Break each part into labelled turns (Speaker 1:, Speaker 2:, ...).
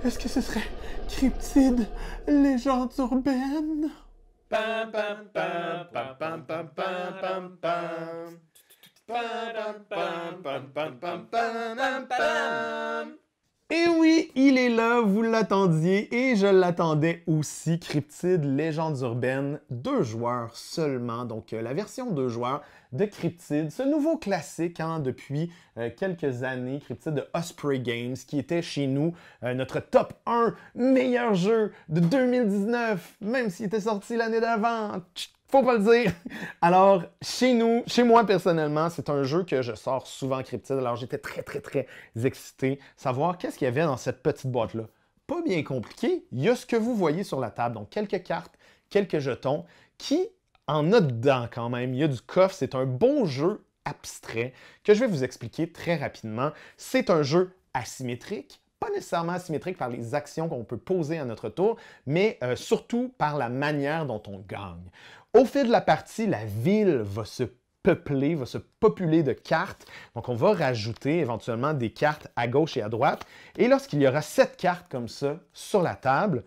Speaker 1: Est-ce que ce serait Cryptide, légende urbaine?
Speaker 2: Pam, pam, pam, pam, pam, pam, pam, pam, pam. Pam, pam, pam, pam, pam, pam, pam.
Speaker 1: Et oui, il est là, vous l'attendiez et je l'attendais aussi. Cryptide, légende urbaine, 2 joueurs seulement. Donc la version 2 joueurs de Cryptide, ce nouveau classique depuis quelques années, Cryptide de Osprey Games, qui était chez nous notre top 1 meilleur jeu de 2019, même s'il était sorti l'année d'avant. Faut pas le dire. Alors, chez nous, chez moi personnellement, c'est un jeu que je sors souvent Cryptide. Alors, j'étais très excité. Savoir qu'est-ce qu'il y avait dans cette petite boîte-là. Pas bien compliqué. Il y a ce que vous voyez sur la table. Donc, quelques cartes, quelques jetons qui en a dedans quand même. Il y a du coffre. C'est un bon jeu abstrait que je vais vous expliquer très rapidement. C'est un jeu asymétrique. Pas nécessairement asymétrique par les actions qu'on peut poser à notre tour, mais surtout par la manière dont on gagne. Au fil de la partie, la ville va se peupler, va se populer de cartes. Donc, on va rajouter éventuellement des cartes à gauche et à droite. Et lorsqu'il y aura 7 cartes comme ça sur la table,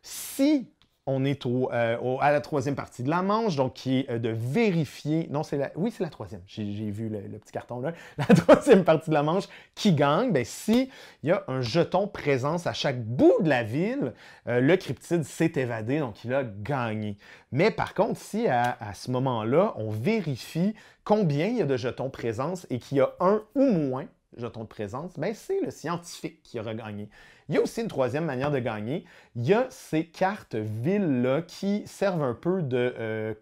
Speaker 1: si on est à la 3e partie de la manche, donc qui est de vérifier... Non, c'est la... Oui, c'est la 3e. J'ai vu le petit carton là. La 3e partie de la manche qui gagne, bien, s'il y a un jeton présence à chaque bout de la ville, le Cryptide s'est évadé, donc il a gagné. Mais par contre, si à ce moment-là, on vérifie combien il y a de jetons présence et qu'il y a un ou moins jetons de présence, bien, c'est le scientifique qui aura gagné. Il y a aussi une 3e manière de gagner. Il y a ces cartes villes-là qui servent un peu de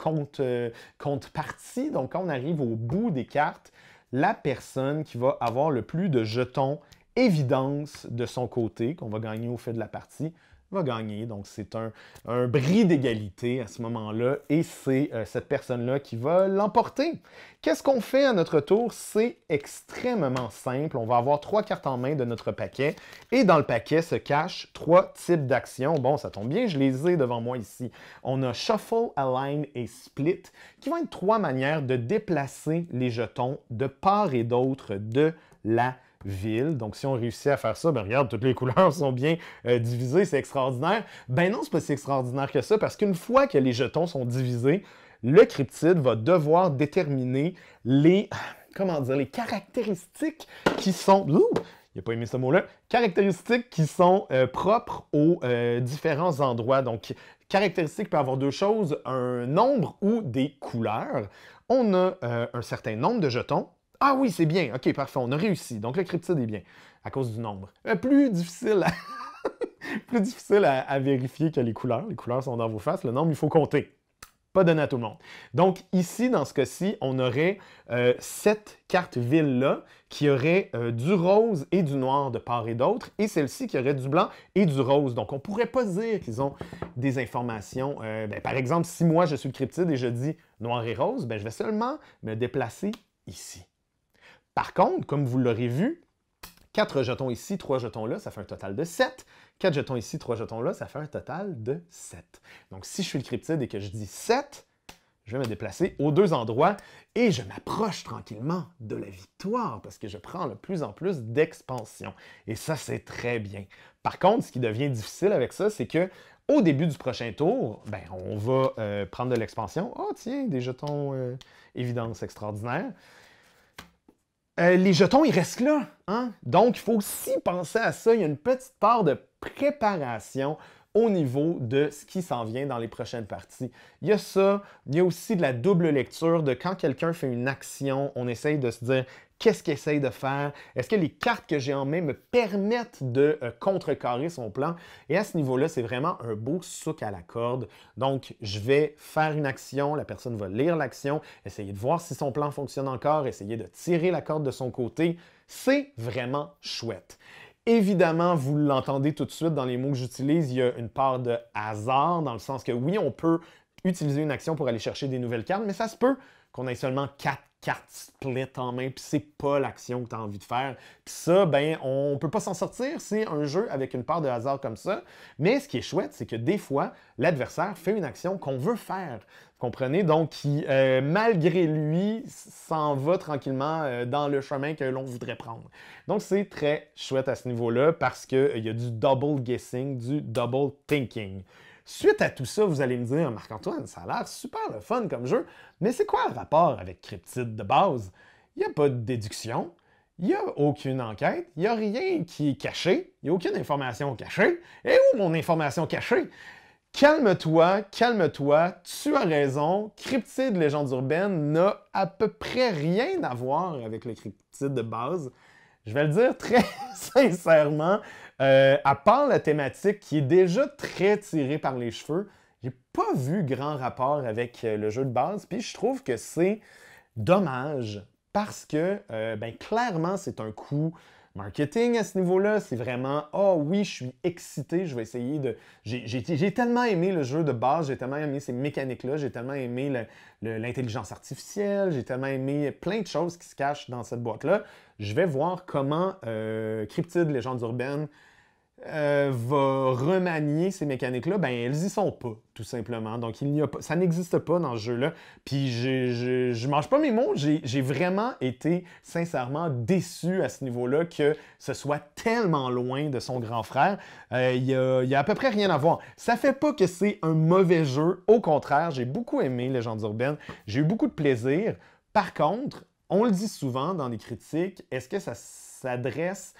Speaker 1: compte-partie. Donc, quand on arrive au bout des cartes, la personne qui va avoir le plus de jetons évidence de son côté, qu'on va gagner au fait de la partie, va gagner. Donc, c'est un bris d'égalité à ce moment-là et c'est cette personne-là qui va l'emporter. Qu'est-ce qu'on fait à notre tour? C'est extrêmement simple. On va avoir 3 cartes en main de notre paquet et dans le paquet se cachent 3 types d'actions. Bon, ça tombe bien, je les ai devant moi ici. On a Shuffle, Align et Split qui vont être 3 manières de déplacer les jetons de part et d'autre de la ville. Donc, si on réussit à faire ça, ben regarde, toutes les couleurs sont bien divisées, c'est extraordinaire. Ben non, c'est pas si extraordinaire que ça, parce qu'une fois que les jetons sont divisés, le Cryptide va devoir déterminer les, les caractéristiques qui sont... Ouh, il n'a pas aimé ce mot-là. Caractéristiques qui sont propres aux différents endroits. Donc, caractéristiques peut avoir 2 choses, un nombre ou des couleurs. On a un certain nombre de jetons. Ah oui, c'est bien. OK, parfait, on a réussi. Donc, le Cryptide est bien, à cause du nombre. Plus difficile à vérifier que les couleurs. Les couleurs sont dans vos faces. Le nombre, il faut compter. Pas donné à tout le monde. Donc, ici, dans ce cas-ci, on aurait cette carte ville-là qui aurait du rose et du noir de part et d'autre, et celle-ci qui aurait du blanc et du rose. Donc, on ne pourrait pas dire qu'ils ont des informations. Par exemple, si moi, je suis le Cryptide et je dis noir et rose, je vais seulement me déplacer ici. Par contre, comme vous l'aurez vu, 4 jetons ici, 3 jetons là, ça fait un total de 7. 4 jetons ici, 3 jetons là, ça fait un total de 7. Donc, si je suis le Cryptide et que je dis 7, je vais me déplacer aux 2 endroits et je m'approche tranquillement de la victoire parce que je prends de plus en plus d'expansion. Et ça, c'est très bien. Par contre, ce qui devient difficile avec ça, c'est que au début du prochain tour, on va prendre de l'expansion. Oh, tiens, des jetons évidence extraordinaire. Les jetons, ils restent là. Hein? Donc, il faut aussi penser à ça. Il y a une petite part de préparation au niveau de ce qui s'en vient dans les prochaines parties. Il y a ça. Il y a aussi de la double lecture de quand quelqu'un fait une action, on essaye de se dire qu'est-ce qu'il essaye de faire? Est-ce que les cartes que j'ai en main me permettent de contrecarrer son plan? Et à ce niveau-là, c'est vraiment un beau souk à la corde. Donc, je vais faire une action, la personne va lire l'action, essayer de voir si son plan fonctionne encore, essayer de tirer la corde de son côté. C'est vraiment chouette. Évidemment, vous l'entendez tout de suite dans les mots que j'utilise, il y a une part de hasard, dans le sens que oui, on peut utiliser une action pour aller chercher des nouvelles cartes, mais ça se peut qu'on ait seulement 4 cartes split en main, puis c'est pas l'action que tu as envie de faire. Puis ça, ben, on peut pas s'en sortir, c'est un jeu avec une part de hasard comme ça. Mais ce qui est chouette, c'est que des fois, l'adversaire fait une action qu'on veut faire. Vous comprenez? Donc, qui, malgré lui, s'en va tranquillement dans le chemin que l'on voudrait prendre. Donc, c'est très chouette à ce niveau-là parce qu'il y a du double guessing, du double thinking. Suite à tout ça, vous allez me dire, Marc-Antoine, ça a l'air super le fun comme jeu, mais c'est quoi le rapport avec Cryptid de base? Il n'y a pas de déduction, il n'y a aucune enquête, il n'y a rien qui est caché, il n'y a aucune information cachée. Et où mon information cachée? Calme-toi, calme-toi, tu as raison, Cryptid Légendes urbaines n'a à peu près rien à voir avec le Cryptid de base. Je vais le dire très sincèrement, à part la thématique qui est déjà très tirée par les cheveux, j'ai pas vu grand rapport avec le jeu de base, puis je trouve que c'est dommage parce que, ben, clairement, c'est un coup marketing à ce niveau-là. C'est vraiment, ah oui, je suis excité, je vais essayer de... J'ai tellement aimé le jeu de base, j'ai tellement aimé ces mécaniques-là, j'ai tellement aimé l'intelligence artificielle, j'ai tellement aimé plein de choses qui se cachent dans cette boîte-là. Je vais voir comment Cryptid Légendes urbaines va remanier ces mécaniques-là. Ben, elles y sont pas, tout simplement. Donc, il n'y a pas, ça n'existe pas dans ce jeu-là. Puis, je mange pas mes mots. J'ai vraiment été, sincèrement, déçu à ce niveau-là que ce soit tellement loin de son grand frère. Il y a à peu près rien à voir. Ça fait pas que c'est un mauvais jeu. Au contraire, j'ai beaucoup aimé Légendes urbaines. J'ai eu beaucoup de plaisir. Par contre, on le dit souvent dans les critiques, est-ce que ça s'adresse...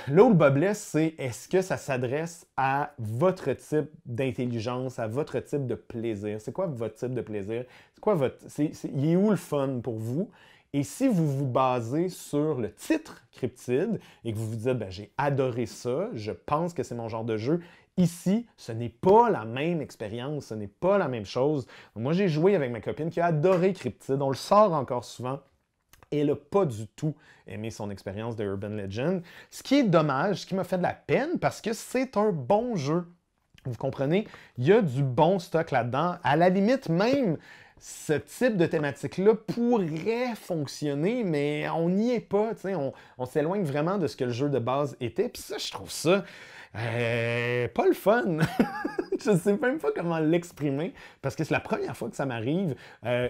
Speaker 1: Là où le bas blesse, c'est est-ce que ça s'adresse à votre type d'intelligence, à votre type de plaisir? C'est quoi votre type de plaisir? C'est quoi votre... il est où le fun pour vous? Et si vous vous basez sur le titre Cryptid et que vous vous dites ben, j'ai adoré ça, je pense que c'est mon genre de jeu, ici, ce n'est pas la même expérience, ce n'est pas la même chose. Moi, j'ai joué avec ma copine qui a adoré Cryptid, on le sort encore souvent. Et elle n'a pas du tout aimé son expérience de Urban Legend. Ce qui est dommage, ce qui m'a fait de la peine, parce que c'est un bon jeu. Vous comprenez? Il y a du bon stock là-dedans. À la limite, même ce type de thématique-là pourrait fonctionner, mais on n'y est pas. On s'éloigne vraiment de ce que le jeu de base était. Puis ça, je trouve ça pas le fun. Je ne sais même pas comment l'exprimer, parce que c'est la première fois que ça m'arrive.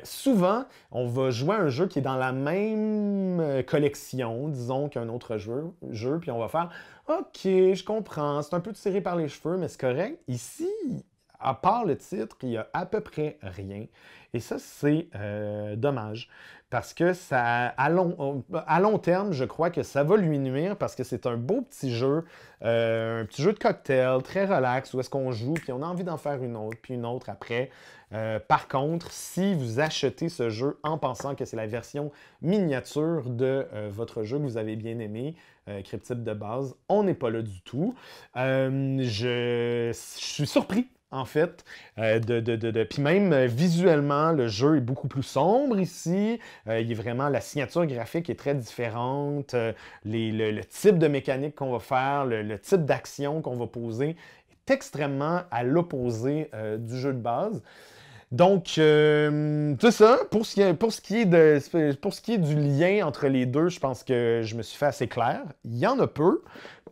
Speaker 1: Souvent, on va jouer à un jeu qui est dans la même collection, disons, qu'un autre jeu, puis on va faire « Ok, je comprends, c'est un peu tiré par les cheveux, mais c'est correct. » Ici, à part le titre, il n'y a à peu près rien. Et ça, c'est dommage. Parce que ça, à long terme, je crois que ça va lui nuire parce que c'est un beau petit jeu, un petit jeu de cocktail, très relax, où est-ce qu'on joue, puis on a envie d'en faire une autre, puis une autre après. Par contre, si vous achetez ce jeu en pensant que c'est la version miniature de votre jeu que vous avez bien aimé, Cryptid de base, on n'est pas là du tout. Je suis surpris en fait. Puis même visuellement, le jeu est beaucoup plus sombre ici. Il est vraiment, la signature graphique est très différente. Le type de mécanique qu'on va faire, le type d'action qu'on va poser est extrêmement à l'opposé du jeu de base. Donc, c'est ça. Pour ce qui est du lien entre les deux, je pense que je me suis fait assez clair. Il y en a peu.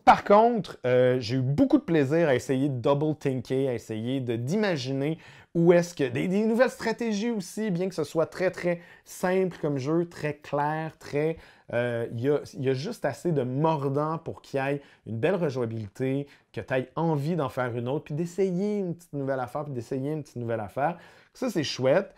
Speaker 1: Par contre, j'ai eu beaucoup de plaisir à essayer de double-thinker, à essayer d'imaginer où est-ce que... Des nouvelles stratégies aussi, bien que ce soit très, très simple comme jeu, très clair, très... Il y a juste assez de mordant pour qu'il y ait une belle rejouabilité, que tu aies envie d'en faire une autre, puis d'essayer une petite nouvelle affaire, puis d'essayer une petite nouvelle affaire. Ça, c'est chouette.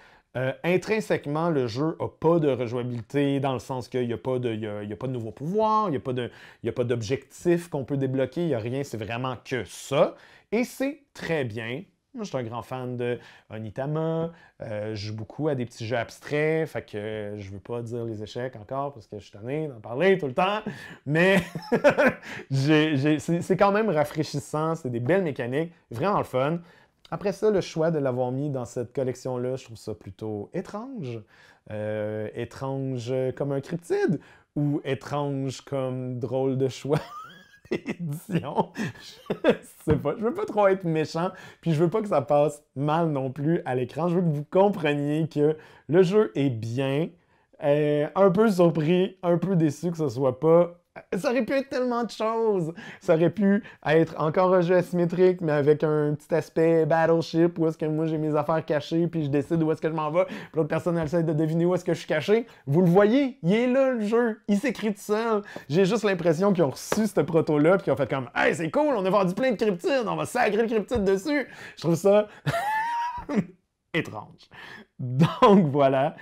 Speaker 1: Intrinsèquement, le jeu n'a pas de rejouabilité dans le sens qu'il n'y a pas de nouveaux pouvoirs, il n'y a pas d'objectif qu'on peut débloquer, il n'y a rien, c'est vraiment que ça. Et c'est très bien. Moi, je suis un grand fan de Onitama, je joue beaucoup à des petits jeux abstraits, fait que je veux pas dire les échecs encore parce que je suis tanné d'en parler tout le temps, mais c'est quand même rafraîchissant, c'est des belles mécaniques, vraiment le fun. Après ça, le choix de l'avoir mis dans cette collection-là, je trouve ça plutôt étrange. Étrange comme un cryptide ou étrange comme drôle de choix? édition. Je sais pas, je veux pas trop être méchant, puis je veux pas que ça passe mal non plus à l'écran. Je veux que vous compreniez que le jeu est bien, un peu surpris, un peu déçu que ce soit pas. Ça aurait pu être tellement de choses. Ça aurait pu être encore un jeu asymétrique, mais avec un petit aspect battleship où est-ce que moi j'ai mes affaires cachées, puis je décide où est-ce que je m'en vais, puis l'autre personne elle essaie de deviner où est-ce que je suis caché. Vous le voyez, il est là le jeu, il s'écrit tout seul. J'ai juste l'impression qu'ils ont reçu ce proto-là, puis qu'ils ont fait comme « Hey, c'est cool, on a vendu plein de cryptides, on va sacrer le cryptide dessus! » Je trouve ça étrange. Donc voilà,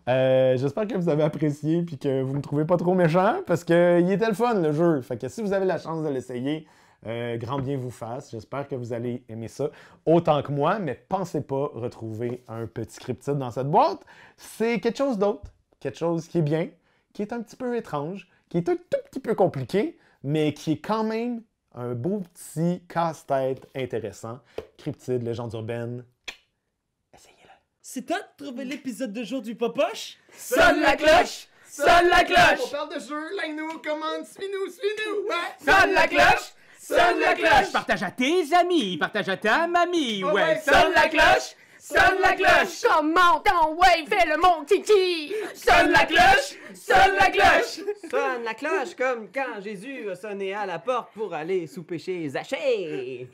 Speaker 1: j'espère que vous avez apprécié puis que vous me trouvez pas trop méchant parce qu'il était le fun le jeu. Fait que si vous avez la chance de l'essayer, grand bien vous fasse. J'espère que vous allez aimer ça autant que moi, mais pensez pas retrouver un petit cryptide dans cette boîte. C'est quelque chose d'autre, quelque chose qui est bien, qui est un petit peu étrange, qui est un tout petit peu compliqué, mais qui est quand même un beau petit casse-tête intéressant. Cryptide, légende urbaine.
Speaker 3: C'est toi de trouver l'épisode de jour du Popoche?
Speaker 2: Sonne la cloche! Sonne la
Speaker 1: On
Speaker 2: cloche!
Speaker 1: parle de jeu, like-nous, commande, suis-nous, suis-nous! Ouais.
Speaker 2: Sonne la cloche! Sonne la cloche!
Speaker 4: Partage à tes amis, partage à ta mamie,
Speaker 1: Oh
Speaker 4: ouais.
Speaker 1: ouais,
Speaker 2: Sonne la cloche! Sonne la cloche!
Speaker 5: Commente en wave, fais le mon titi!
Speaker 2: Sonne la cloche! Sonne la cloche!
Speaker 6: Sonne la cloche comme quand Jésus a sonné à la porte pour aller souper chez Zachée.